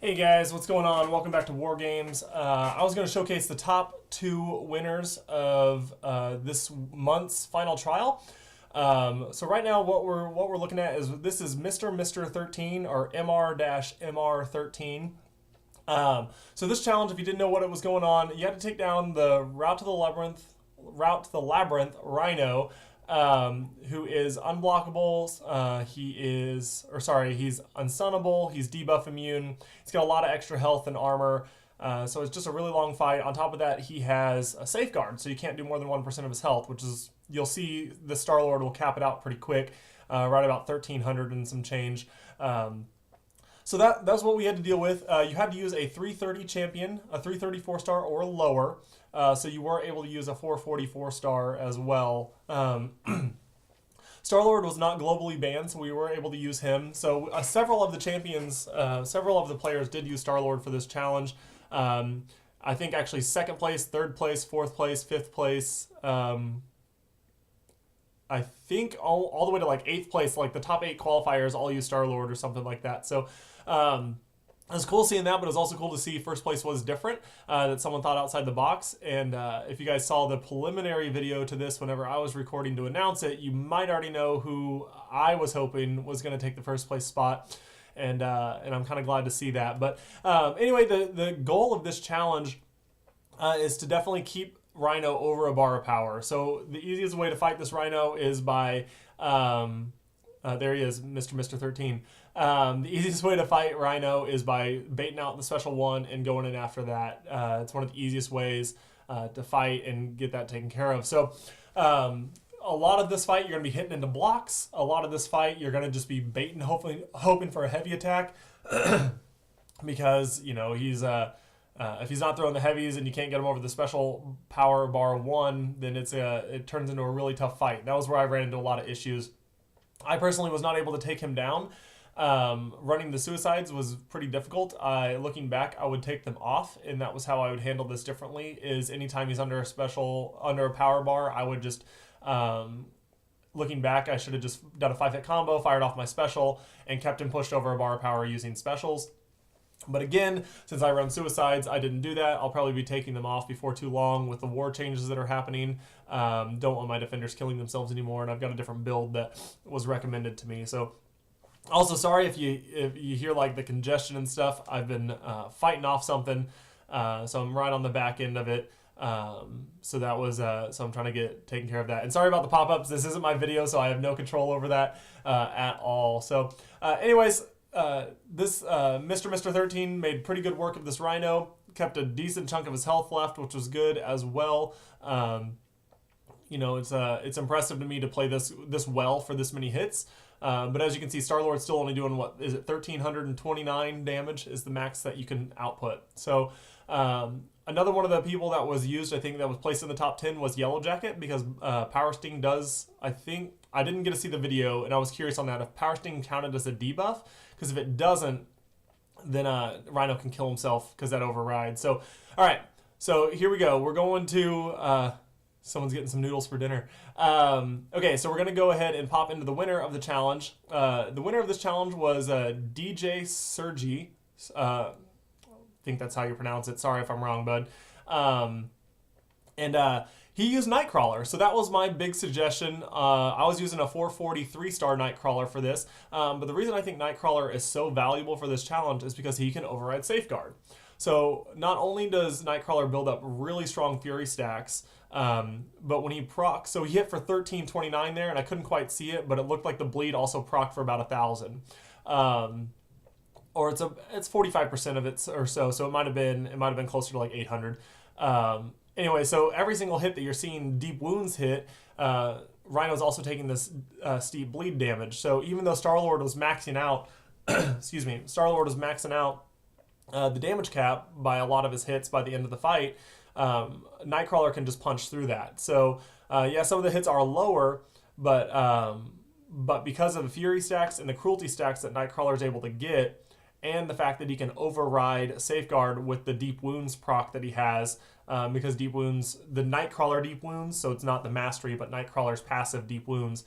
Hey guys, what's going on? Welcome back to War Games. I was going to showcase the top two winners of this month's final trial. So right now, what we're looking at is this is Mr. 13 or MR-MR 13. So this challenge, if you didn't know what it was going on, you had to take down the Route to the Labyrinth Rhino, who is unblockable. He's unstunnable. He's debuff immune. He's got a lot of extra health and armor. So it's just a really long fight. On top of that, he has a safeguard, so you can't do more than 1% of his health, which is, you'll see the Star-Lord will cap it out pretty quick, right about 1,300 and some change. So that's what we had to deal with. You had to use a 330 champion, a 334 star or lower. So you were able to use a 444 star as well. Star-Lord was not globally banned, so we were able to use him. So several of the champions, several of the players did use Star-Lord for this challenge. I think actually second place, third place, fourth place, fifth place. I think all the way to like 8th place, like the top 8 qualifiers all use Star-Lord or something like that. So it was cool seeing that, but it was also cool to see first place was different, that someone thought outside the box. And if you guys saw the preliminary video to this whenever I was recording to announce it, you might already know who I was hoping was going to take the first place spot. And I'm kind of glad to see that. But anyway, the goal of this challenge is to definitely keep Rhino over a bar of power. So the easiest way to fight this Rhino is by there he is, Mr. 13. The easiest way to fight Rhino is by baiting out the special one and going in after that. It's one of the easiest ways to fight and get that taken care of. So a lot of this fight you're going to be hitting into blocks. A lot of this fight you're going to just be baiting, hoping for a heavy attack because, you know, he's if he's not throwing the heavies and you can't get him over the special power bar 1, then it turns into a really tough fight. That was where I ran into a lot of issues. I personally was not able to take him down. Running the suicides was pretty difficult. Looking back, I would take them off, and that was how I would handle this differently. Is anytime he's under a power bar, I would just looking back, I should have just done a 5-hit combo, fired off my special, and kept him pushed over a bar of power using specials. But again, since I run suicides, I didn't do that. I'll probably be taking them off before too long with the war changes that are happening. Don't want my defenders killing themselves anymore, and I've got a different build that was recommended to me. So also sorry if you hear like the congestion and stuff. I've been fighting off something, so I'm right on the back end of it. So that was so I'm trying to get taken care of that. And sorry about the pop-ups. This isn't my video, so I have no control over that at all. So anyways, this Mr. 13 made pretty good work of this Rhino, kept a decent chunk of his health left, which was good as well. You know, it's impressive to me to play this well for this many hits. But as you can see, Star-Lord's still only doing, what is it, 1,329 damage is the max that you can output. So another one of the people that was used, I think, that was placed in the top 10 was Yellow Jacket, because Power Sting does, I think, I didn't get to see the video, and I was curious on that, if Power Sting counted as a debuff, because if it doesn't, then Rhino can kill himself, because that overrides. So, all right, so here we go. We're going to... someone's getting some noodles for dinner. Okay, so we're going to go ahead and pop into the winner of the challenge. The winner of this challenge was DJ Sergi. I think that's how you pronounce it. Sorry if I'm wrong, bud. He used Nightcrawler, so that was my big suggestion. I was using a 443-star Nightcrawler for this, but the reason I think Nightcrawler is so valuable for this challenge is because he can override Safeguard. So not only does Nightcrawler build up really strong Fury stacks, but when he procs, so he hit for 1,329 there, and I couldn't quite see it, but it looked like the bleed also procced for about 1,000. Or it's 45% of it or so, so it might have been closer to like 800. Anyway, so every single hit that you're seeing deep wounds hit, Rhino's also taking this steep bleed damage. So even though Star-Lord was maxing out, excuse me, Star-Lord was maxing out the damage cap by a lot of his hits by the end of the fight, Nightcrawler can just punch through that. So yeah, some of the hits are lower, but because of the Fury stacks and the Cruelty stacks that Nightcrawler is able to get, and the fact that he can override Safeguard with the Deep Wounds proc that he has, because Deep Wounds, the Nightcrawler Deep Wounds, so it's not the Mastery, but Nightcrawler's passive Deep Wounds,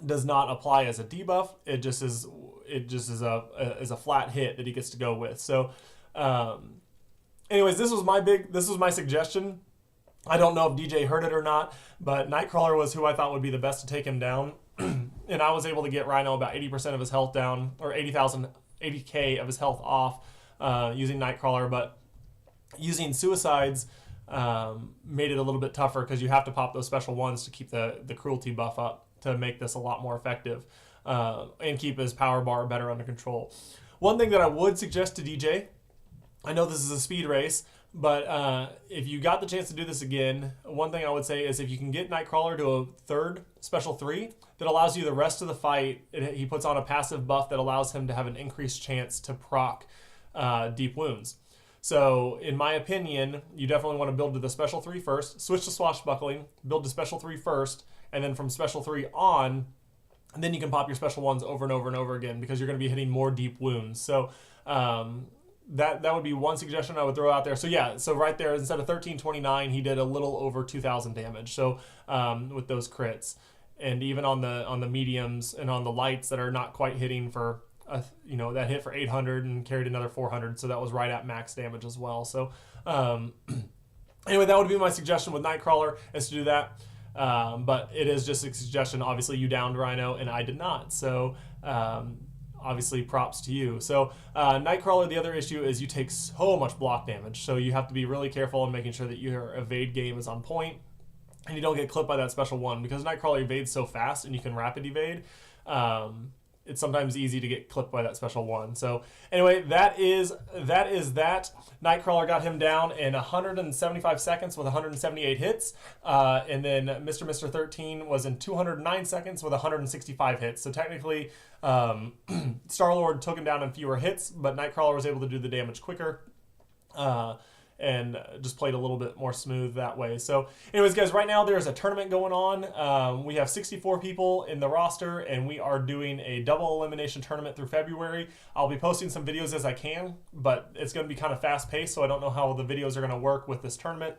does not apply as a debuff. It just is a flat hit that he gets to go with. So, anyways, this was my suggestion. I don't know if DJ heard it or not, but Nightcrawler was who I thought would be the best to take him down. And I was able to get Rhino about 80% of his health down, or 80K of his health off using Nightcrawler. But using Suicides made it a little bit tougher because you have to pop those special ones to keep the cruelty buff up to make this a lot more effective and keep his power bar better under control. One thing that I would suggest to DJ, I know this is a speed race, but if you got the chance to do this again, one thing I would say is if you can get Nightcrawler to a third special 3, that allows you the rest of the fight, he puts on a passive buff that allows him to have an increased chance to proc deep wounds. So in my opinion, you definitely want to build to the special 3 first, switch to swashbuckling, build to special 3 first, and then from special 3 on, and then you can pop your special ones over and over and over again because you're going to be hitting more deep wounds. So that would be one suggestion I would throw out there. So yeah, so right there, instead of 1329, he did a little over 2,000 damage. So with those crits, and even on the mediums and on the lights that are not quite hitting for that hit for 800 and carried another 400. So that was right at max damage as well. So anyway, that would be my suggestion with Nightcrawler, is to do that. But it is just a suggestion. Obviously, you downed Rhino and I did not. So obviously props to you. So Nightcrawler, the other issue is you take so much block damage. So you have to be really careful in making sure that your evade game is on point and you don't get clipped by that special one, because Nightcrawler evades so fast and you can rapid evade. It's sometimes easy to get clipped by that special one. So anyway, that is that. Nightcrawler got him down in 175 seconds with 178 hits. And then Mr. 13 was in 209 seconds with 165 hits. So technically, Star-Lord took him down in fewer hits, but Nightcrawler was able to do the damage quicker. And just played a little bit more smooth that way. So anyways, guys, right now there's a tournament going on. We have 64 people in the roster, and we are doing a double elimination tournament through February. I'll be posting some videos as I can, but it's going to be kind of fast-paced, so I don't know how the videos are going to work with this tournament.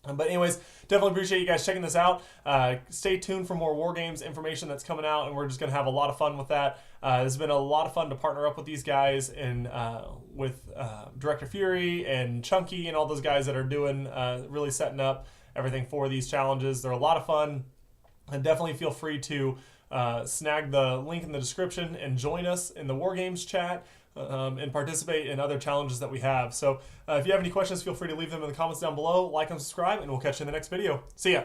But anyways, definitely appreciate you guys checking this out. Stay tuned for more War Games information that's coming out, and we're just going to have a lot of fun with that. It's been a lot of fun to partner up with these guys, and with Director Fury and Chunky and all those guys that are doing, really setting up everything for these challenges. They're a lot of fun, and definitely feel free to snag the link in the description and join us in the War Games chat. And participate in other challenges that we have. So if you have any questions, feel free to leave them in the comments down below. Like and subscribe, and we'll catch you in the next video. See ya.